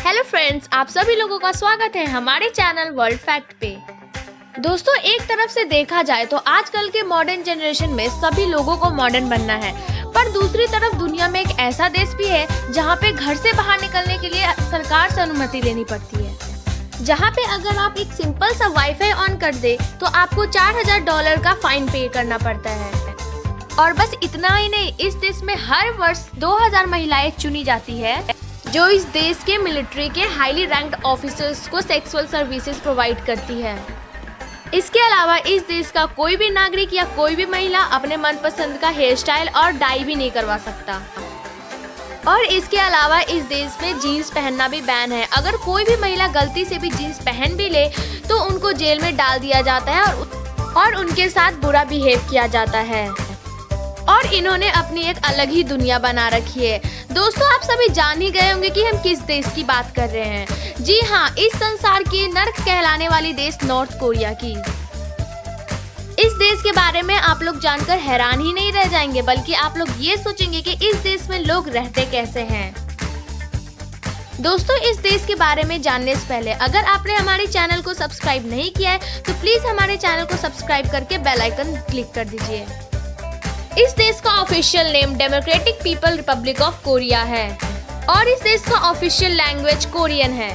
Hello friends, आप सभी लोगों का स्वागत है हमारे चैनल वर्ल्ड फैक्ट पे। दोस्तों, एक तरफ से देखा जाए तो आजकल के मॉडर्न जनरेशन में सभी लोगों को मॉडर्न बनना है, पर दूसरी तरफ दुनिया में एक ऐसा देश भी है जहाँ पे घर से बाहर निकलने के लिए सरकार से अनुमति लेनी पड़ती है। जहाँ पे अगर आप एक सिंपल सा वाईफाई ऑन कर दे तो आपको $4000 का फाइन पे करना पड़ता है। और बस इतना ही नहीं, इस देश में हर वर्ष 2000 महिलाएं चुनी जाती है जो इस देश के मिलिट्री के हाईली रैंक्ड ऑफिसर्स को सेक्सुअल सर्विसेज प्रोवाइड करती है। इसके अलावा इस देश का कोई भी नागरिक या कोई भी महिला अपने मनपसंद का हेयर स्टाइल और डाई भी नहीं करवा सकता। और इसके अलावा इस देश में जीन्स पहनना भी बैन है। अगर कोई भी महिला गलती से भी जीन्स पहन भी ले तो उनको जेल में डाल दिया जाता है और उनके साथ बुरा बिहेव किया जाता है। और इन्होंने अपनी एक अलग ही दुनिया बना रखी है। दोस्तों, आप सभी जान ही गए होंगे कि हम किस देश की बात कर रहे हैं। जी हाँ, इस संसार की नर्क कहलाने वाली देश नॉर्थ कोरिया की। इस देश के बारे में आप लोग जानकर हैरान ही नहीं रह जाएंगे, बल्कि आप लोग ये सोचेंगे कि इस देश में लोग रहते कैसे हैं। दोस्तों, इस देश के बारे में जानने से पहले अगर आपने हमारे चैनल को सब्सक्राइब नहीं किया है तो प्लीज हमारे चैनल को सब्सक्राइब करके बेल आइकन क्लिक कर दीजिए। इस देश का official name democratic people Republic of Korea है और इस देश का ऑफिशियल लैंग्वेज कोरियन है।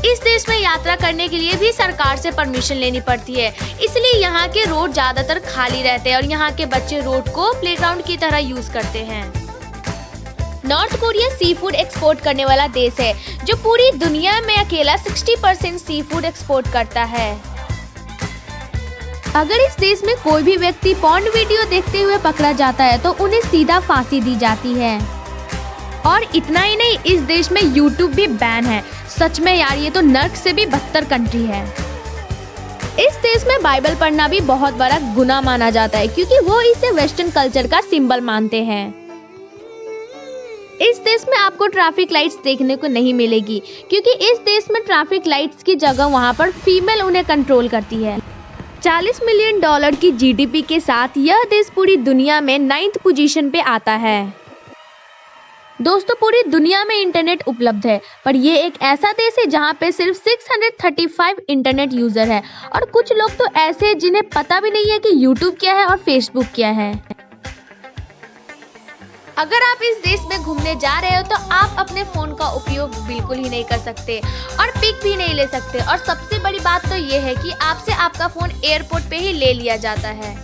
इस देश में यात्रा करने के लिए भी सरकार से परमिशन लेनी पड़ती है, इसलिए यहाँ के रोड ज्यादातर खाली रहते हैं और यहाँ के बच्चे रोड को प्लेग्राउंड की तरह यूज करते हैं। North Korea sea food export करने वाला देश है जो पूरी दुनिया में अकेला 60% सी फूड एक्सपोर्ट करता है। अगर इस देश में कोई भी व्यक्ति पॉर्न वीडियो देखते हुए पकड़ा जाता है तो उन्हें सीधा फांसी दी जाती है। और इतना ही नहीं, इस देश में यूट्यूब भी बैन है। सच में यार, ये तो नर्क से भी बदतर कंट्री है। इस देश में बाइबल पढ़ना भी बहुत बड़ा गुनाह माना जाता है क्योंकि वो इसे वेस्टर्न कल्चर का सिंबल मानते हैं। इस देश में आपको ट्रैफिक लाइट्स देखने को नहीं मिलेगी क्योंकि इस देश में ट्रैफिक लाइट्स की जगह वहाँ पर फीमेल उन्हें कंट्रोल करती है। $40 मिलियन की जीडीपी के साथ यह देश पूरी दुनिया में 9th पोजीशन पे आता है। दोस्तों, पूरी दुनिया में इंटरनेट उपलब्ध है, पर ये एक ऐसा देश है जहाँ पे सिर्फ 635 इंटरनेट यूजर है और कुछ लोग तो ऐसे हैं जिन्हें पता भी नहीं है कि यूट्यूब क्या है और फेसबुक क्या है। अगर आप इस देश में घूमने जा रहे हो तो आप अपने फोन का उपयोग बिल्कुल ही नहीं कर सकते और पिक भी नहीं ले सकते। और सबसे बड़ी बात तो ये है कि आपसे आपका फोन एयरपोर्ट पे ही ले लिया जाता है।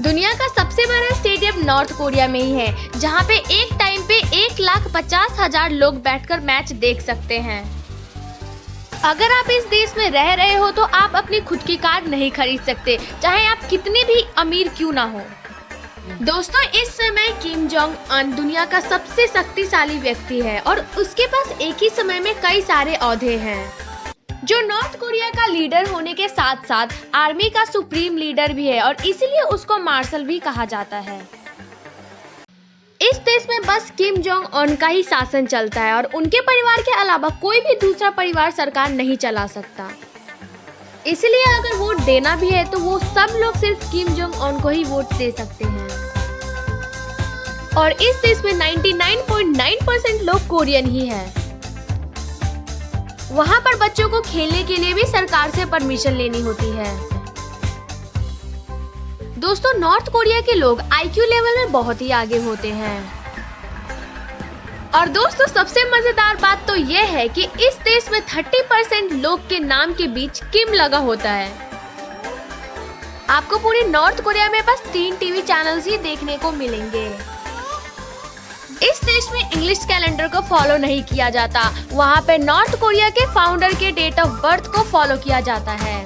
दुनिया का सबसे बड़ा स्टेडियम नॉर्थ कोरिया में ही है जहाँ पे एक टाइम पे 1,50,000 लोग बैठकर मैच देख सकते हैं। अगर आप इस देश में रह रहे हो तो आप अपनी खुद की कार नहीं खरीद सकते, चाहे आप कितने भी अमीर क्यों ना हो। दोस्तों, इस समय किम जोंग अन दुनिया का सबसे शक्तिशाली व्यक्ति है और उसके पास एक ही समय में कई सारे ओहदे हैं, जो नॉर्थ कोरिया का लीडर होने के साथ साथ आर्मी का सुप्रीम लीडर भी है और इसीलिए उसको मार्शल भी कहा जाता है। इस देश में बस किम जोंग अन का ही शासन चलता है और उनके परिवार के अलावा कोई भी दूसरा परिवार सरकार नहीं चला सकता। इसलिए अगर वोट देना भी है तो वो सब लोग सिर्फ किम जोंग अन को ही वोट दे सकते हैं। और इस देश में 99.9% लोग कोरियन ही हैं। वहाँ पर बच्चों को खेलने के लिए भी सरकार से परमिशन लेनी होती है। दोस्तों, नॉर्थ कोरिया के लोग IQ लेवल में बहुत ही आगे होते हैं। और दोस्तों, सबसे मजेदार बात तो यह है कि इस देश में 30% लोग के नाम के बीच किम लगा होता है। आपको पूरे नॉर्थ कोरिया में बस 3 टीवी चैनल्स ही देखने को मिलेंगे। इस देश में इंग्लिश कैलेंडर को फॉलो नहीं किया जाता। वहाँ पे नॉर्थ कोरिया के फाउंडर के डेट ऑफ बर्थ को फॉलो किया जाता है।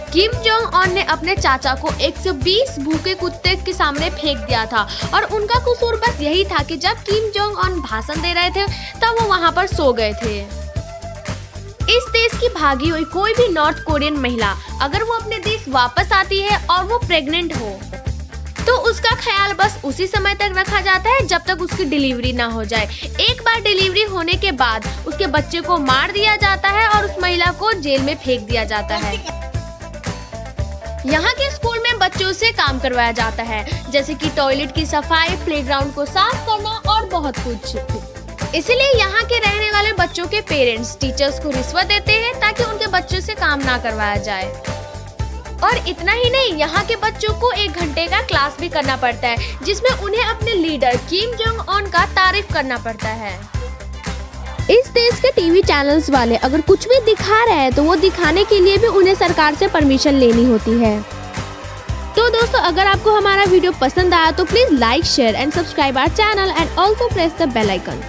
किम जोंग अन ने अपने चाचा को 120 भूखे कुत्ते के सामने फेंक दिया था और उनका कसूर बस यही था कि जब किम जोंग अन भाषण दे रहे थे तब वो वहाँ पर सो गए थे। इस देश की भागी हुई कोई भी नॉर्थ कोरियन महिला अगर वो अपने देश वापस आती है और वो प्रेग्नेंट हो तो उसका ख्याल बस उसी समय तक रखा जाता है जब तक उसकी डिलीवरी ना हो जाए। एक बार डिलीवरी होने के बाद उसके बच्चे को मार दिया जाता है और उस महिला को जेल में फेंक दिया जाता है। यहाँ के स्कूल में बच्चों से काम करवाया जाता है, जैसे कि टॉयलेट की सफाई, प्लेग्राउंड को साफ करना और बहुत कुछ। इसलिए यहाँ के रहने वाले बच्चों के पेरेंट्स टीचर्स को रिश्वत देते हैं ताकि उनके बच्चों से काम ना करवाया जाए। और इतना ही नहीं, यहाँ के बच्चों को 1 घंटे का क्लास भी करना पड़ता है जिसमें उन्हें अपने लीडर किम जोंग उन का तारीफ करना पड़ता है। इस देश के टीवी चैनल्स वाले अगर कुछ भी दिखा रहे हैं तो वो दिखाने के लिए भी उन्हें सरकार से परमिशन लेनी होती है। तो दोस्तों, अगर आपको हमारा वीडियो पसंद आया तो please like, share and subscribe our channel and also press the bell icon.